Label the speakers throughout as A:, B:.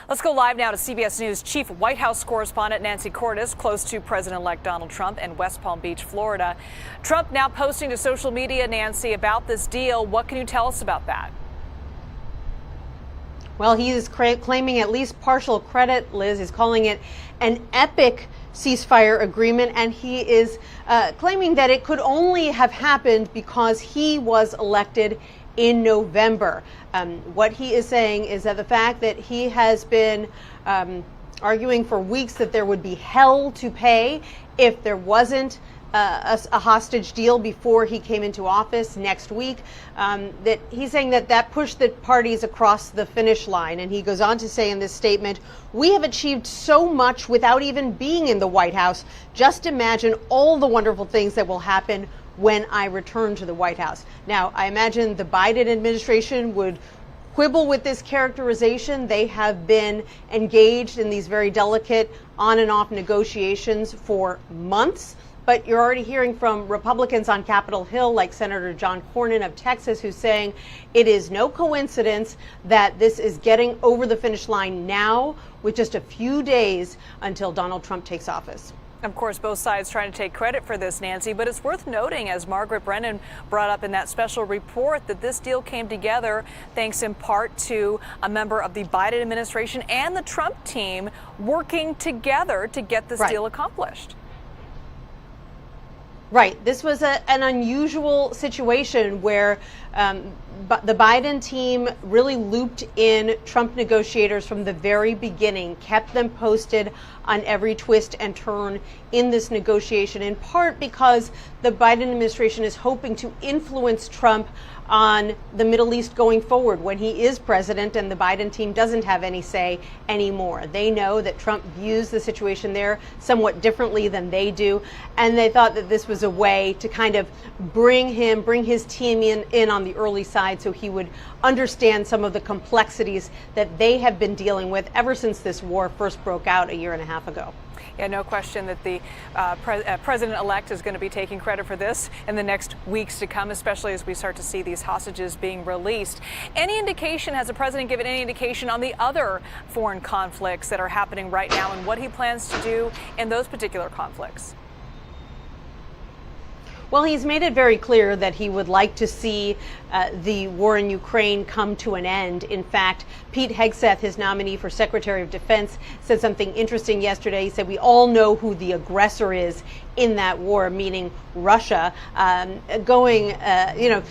A: Let's go live now to CBS News Chief White House correspondent Nancy Cordes, close to President-elect Donald Trump in West Palm Beach, Florida. Trump now posting to social media, Nancy, about this deal. What can you tell us about that?
B: Well, he is claiming at least partial credit, Liz. He's calling it an epic ceasefire agreement, and he is claiming that it could only have happened because he was elected in November. What he is saying is that the fact that he has been arguing for weeks that there would be hell to pay if there wasn't a hostage deal before he came into office next week, that he's saying that pushed the parties across the finish line. And he goes on to say in this statement, "We have achieved so much without even being in the White House. Just imagine all the wonderful things that will happen when I return to the White House." Now, I imagine the Biden administration would quibble with this characterization. They have been engaged in these very delicate on and off negotiations for months. But you're already hearing from Republicans on Capitol Hill, like Senator John Cornyn of Texas, who's saying it is no coincidence that this is getting over the finish line now with just a few days until Donald Trump takes office.
A: Of course, both sides trying to take credit for this, Nancy, but it's worth noting, as Margaret Brennan brought up in that special report, that this deal came together thanks in part to a member of the Biden administration and the Trump team working together to get this deal accomplished.
B: Right. This was an unusual situation where the Biden team really looped in Trump negotiators from the very beginning, kept them posted on every twist and turn in this negotiation, in part because the Biden administration is hoping to influence Trump on the Middle East going forward when he is president and the Biden team doesn't have any say anymore. They know that Trump views the situation there somewhat differently than they do, and they thought that this was a way to kind of bring his team in on the early side so he would understand some of the complexities that they have been dealing with ever since this war first broke out a year and a half ago.
A: Yeah, no question that the president-elect is going to be taking credit for this in the next weeks to come, especially as we start to see these hostages being released. Any indication, has the president given any indication on the other foreign conflicts that are happening right now and what he plans to do in those particular conflicts?
B: Well, he's made it very clear that he would like to see the war in Ukraine come to an end. In fact, Pete Hegseth, his nominee for Secretary of Defense, said something interesting yesterday. He said, "We all know who the aggressor is in that war," meaning Russia,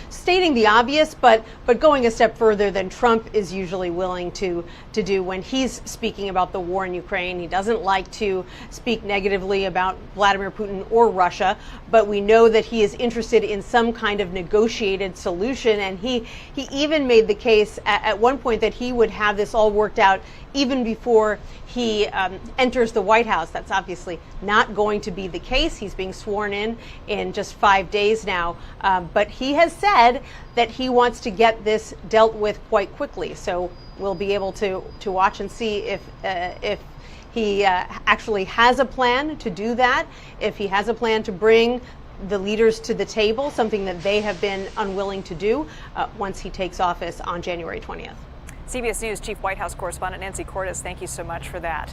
B: stating the obvious, but going a step further than Trump is usually willing to do when he's speaking about the war in Ukraine. He doesn't like to speak negatively about Vladimir Putin or Russia, but we know that he is interested in some kind of negotiated solution. And he even made the case at one point that he would have this all worked out even before he enters the White House. That's obviously not going to be the case. He's being sworn in just 5 days now. But he has said that he wants to get this dealt with quite quickly. So we'll be able to watch and see if he actually has a plan to do that, if he has a plan to bring the leaders to the table, something that they have been unwilling to do once he takes office on January 20th.
A: CBS News Chief White House correspondent Nancy Cordes, thank you so much for that.